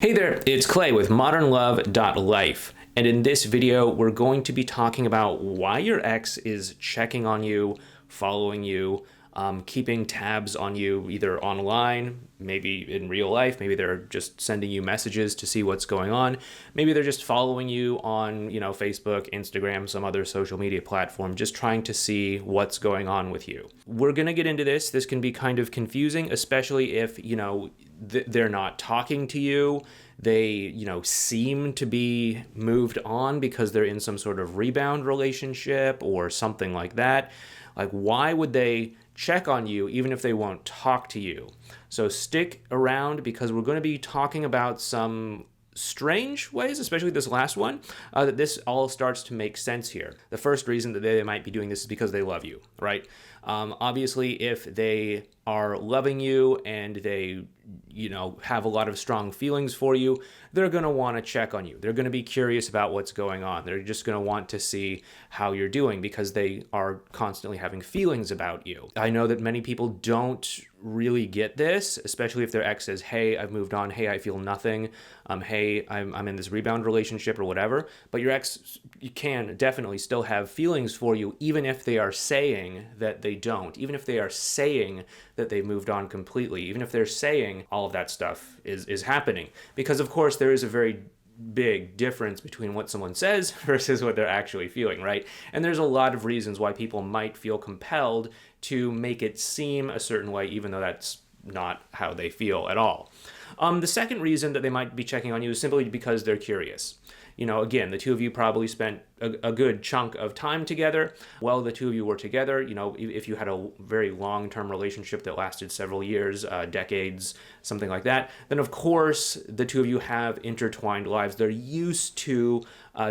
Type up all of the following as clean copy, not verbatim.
Hey there, it's Clay with modernlove.life, and in this video we're going to be talking about why your ex is checking on you, following you, keeping tabs on you either online, maybe in real life, maybe they're just sending you messages to see what's going on, maybe they're just following you on, Facebook, Instagram, some other social media platform, just trying to see what's going on with you. We're going to get into this. This can be kind of confusing, especially if, they're not talking to you. They, seem to be moved on because they're in some sort of rebound relationship or something like that. Like, why would they check on you even if they won't talk to you? So stick around because we're going to be talking about some strange ways, especially this last one, that this all starts to make sense here. The first reason that they might be doing this is because they love you, right? Obviously, if they are loving you and they, have a lot of strong feelings for you, they're going to want to check on you. They're going to be curious about what's going on. They're just going to want to see how you're doing because they are constantly having feelings about you. I know that many people don't really get this, especially if their ex says, hey, I've moved on. Hey, I feel nothing. Hey, I'm in this rebound relationship or whatever. But your ex can definitely still have feelings for you, even if they are saying that they don't, even if they are saying that they've moved on completely, even if they're saying all of that stuff is happening. Because of course there is a very big difference between what someone says versus what they're actually feeling, right? And there's a lot of reasons why people might feel compelled to make it seem a certain way, even though that's not how they feel at all. The second reason that they might be checking on you is simply because they're curious. Again, the two of you probably spent a good chunk of time together. While the two of you were together, if you had a very long-term relationship that lasted several years, decades, something like that, then of course the two of you have intertwined lives. They're used to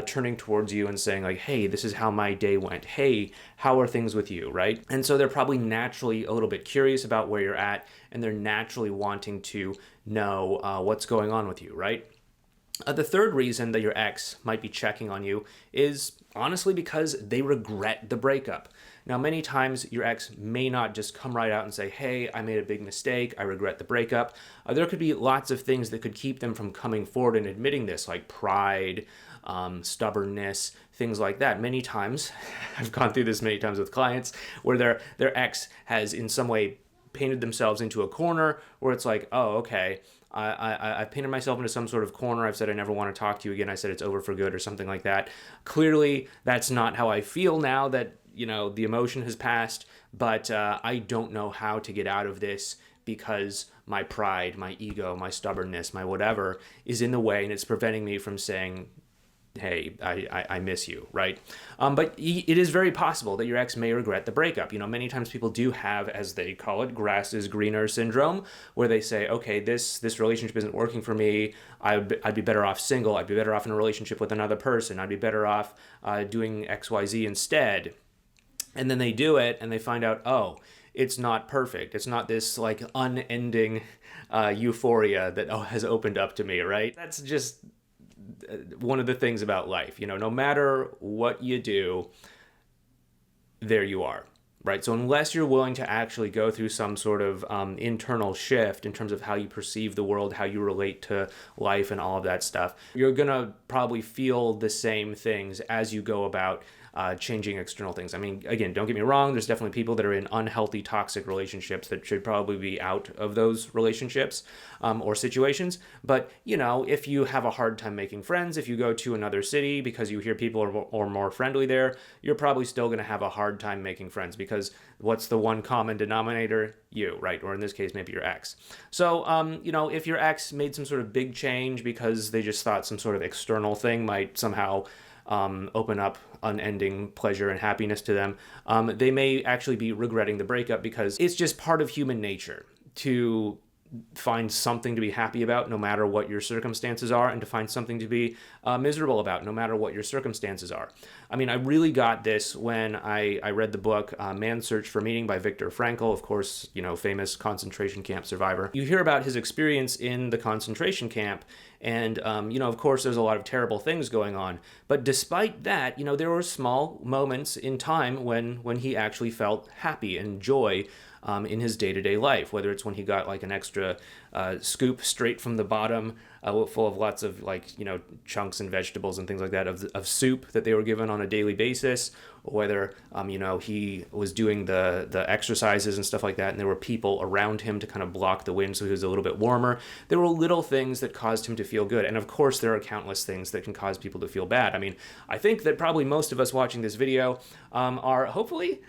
turning towards you and saying like, hey, this is how my day went. Hey, how are things with you, right? And so they're probably naturally a little bit curious about where you're at, and they're naturally wanting to know what's going on with you, right? The third reason that your ex might be checking on you is honestly because they regret the breakup. Now, many times your ex may not just come right out and say, hey, I made a big mistake, I regret the breakup. There could be lots of things that could keep them from coming forward and admitting this, like pride, stubbornness, things like that. Many times, I've gone through this many times with clients, where their ex has in some way painted themselves into a corner where it's like, oh, okay, I've painted myself into some sort of corner. I've said I never want to talk to you again. I said it's over for good or something like that. Clearly, that's not how I feel now that, the emotion has passed, but I don't know how to get out of this because my pride, my ego, my stubbornness, my whatever is in the way, and it's preventing me from saying, hey, I miss you, right? But it is very possible that your ex may regret the breakup. Many times people do have, as they call it, grass is greener syndrome, where they say, okay, this relationship isn't working for me. I'd be better off single. I'd be better off in a relationship with another person. I'd be better off doing XYZ instead. And then they do it and they find out, oh, it's not perfect. It's not this like unending euphoria that has opened up to me, right? That's just one of the things about life. No matter what you do, there you are, right? So unless you're willing to actually go through some sort of internal shift in terms of how you perceive the world, how you relate to life and all of that stuff, you're gonna probably feel the same things as you go about changing external things. I mean, again, don't get me wrong, there's definitely people that are in unhealthy, toxic relationships that should probably be out of those relationships or situations. But, if you have a hard time making friends, if you go to another city because you hear people are more friendly there, you're probably still going to have a hard time making friends because what's the one common denominator? You, right? Or in this case, maybe your ex. So, if your ex made some sort of big change because they just thought some sort of external thing might somehow open up unending pleasure and happiness to them, they may actually be regretting the breakup because it's just part of human nature to find something to be happy about no matter what your circumstances are, and to find something to be miserable about no matter what your circumstances are. I mean, I really got this when I read the book Man's Search for Meaning by Viktor Frankl, of course, famous concentration camp survivor. You hear about his experience in the concentration camp, and, of course, there's a lot of terrible things going on. But despite that, there were small moments in time when he actually felt happy and joy in his day-to-day life, whether it's when he got like an extra scoop straight from the bottom, full of lots of like, chunks and vegetables and things like that of soup that they were given on a daily basis, or whether, he was doing the exercises and stuff like that, and there were people around him to kind of block the wind so he was a little bit warmer. There were little things that caused him to feel good. And of course, there are countless things that can cause people to feel bad. I mean, I think that probably most of us watching this video are hopefully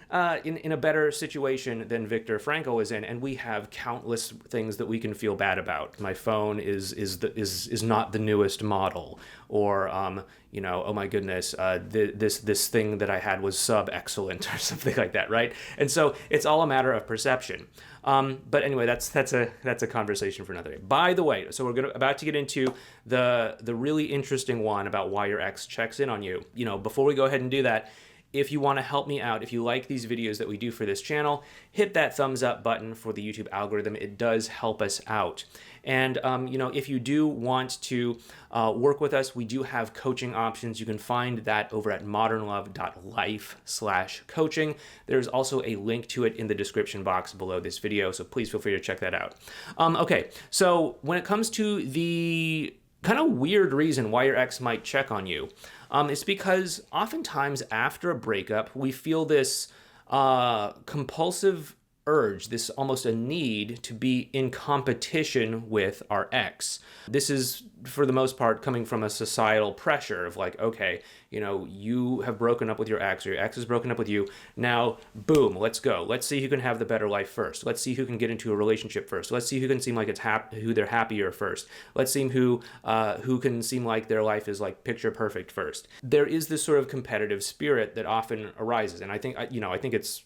in a better situation than Viktor Frankl is in, and we have countless things that we can feel bad about. My phone is not the newest model, or oh my goodness, this thing that I had was sub-excellent or something like that, right? And so it's all a matter of perception. But anyway, that's a conversation for another day. By the way, so we're about to get into the really interesting one about why your ex checks in on you. Before we go ahead and do that, if you want to help me out, if you like these videos that we do for this channel, hit that thumbs up button for the YouTube algorithm. It does help us out. And, if you do want to work with us, we do have coaching options. You can find that over at modernlove.life/coaching. There's also a link to it in the description box below this video, so please feel free to check that out. Okay, so when it comes to the kind of weird reason why your ex might check on you, it's because oftentimes after a breakup, we feel this compulsive urge, this almost a need to be in competition with our ex. This is, for the most part, coming from a societal pressure of like, okay, you have broken up with your ex, or your ex has broken up with you. Now, boom, let's go. Let's see who can have the better life first. Let's see who can get into a relationship first. Let's see who can seem like who they're happier first. Let's see who can seem like their life is like picture perfect first. There is this sort of competitive spirit that often arises, and I think it's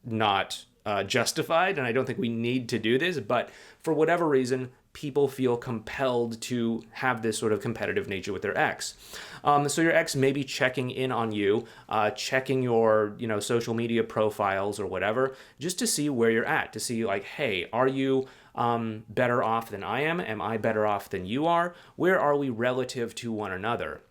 not justified, and I don't think we need to do this, but for whatever reason, people feel compelled to have this sort of competitive nature with their ex. So your ex may be checking in on you, checking your social media profiles or whatever, just to see where you're at, to see like, hey, are you better off than I am? Am I better off than you are? Where are we relative to one another?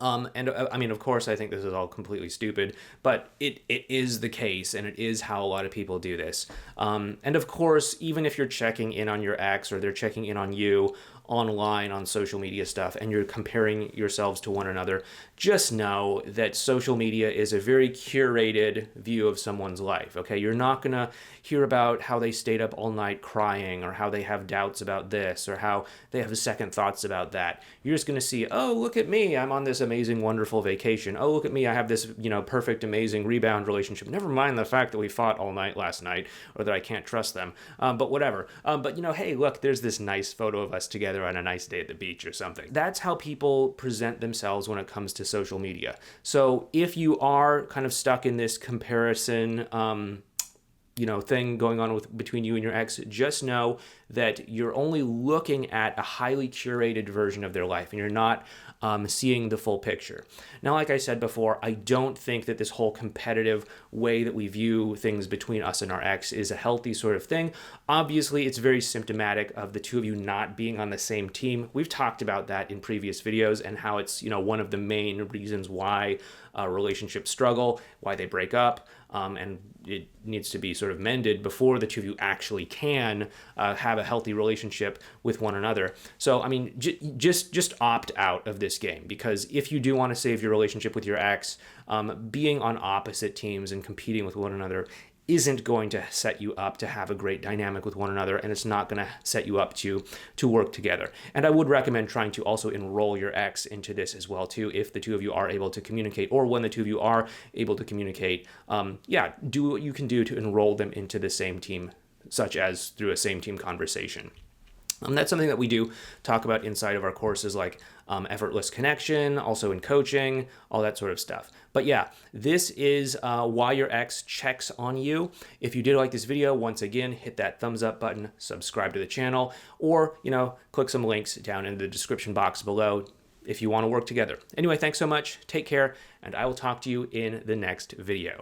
And I mean, of course, I think this is all completely stupid, but it is the case, and it is how a lot of people do this. And of course, even if you're checking in on your ex, or they're checking in on you online on social media stuff, and you're comparing yourselves to one another, just know that social media is a very curated view of someone's life, okay? You're not gonna hear about how they stayed up all night crying, or how they have doubts about this, or how they have second thoughts about that. You're just gonna see, oh, look at me, I'm on this amazing, wonderful vacation. Oh, look at me, I have this, perfect, amazing rebound relationship. Never mind the fact that we fought all night last night, or that I can't trust them, but whatever. But hey, look, there's this nice photo of us together on a nice day at the beach or something. That's how people present themselves when it comes to social media. So if you are kind of stuck in this comparison thing going on between you and your ex, just know that you're only looking at a highly curated version of their life, and you're not seeing the full picture. Now, like I said before, I don't think that this whole competitive way that we view things between us and our ex is a healthy sort of thing. Obviously, it's very symptomatic of the two of you not being on the same team. We've talked about that in previous videos, and how it's, one of the main reasons why relationships struggle, why they break up, and it needs to be sort of mended before the two of you actually can have a healthy relationship with one another. So, I mean, just opt out of this game, because if you do want to save your relationship with your ex, being on opposite teams and competing with one another isn't going to set you up to have a great dynamic with one another, and it's not going to set you up to work together. And I would recommend trying to also enroll your ex into this as well too, if the two of you are able to communicate, or when the two of you are able to communicate. Do what you can do to enroll them into the same team, such as through a same team conversation. That's something that we do talk about inside of our courses, like effortless connection, also in coaching, all that sort of stuff. But yeah, this is why your ex checks on you. If you did like this video, once again, hit that thumbs up button, subscribe to the channel, or, click some links down in the description box below if you want to work together. Anyway, thanks so much. Take care, and I will talk to you in the next video.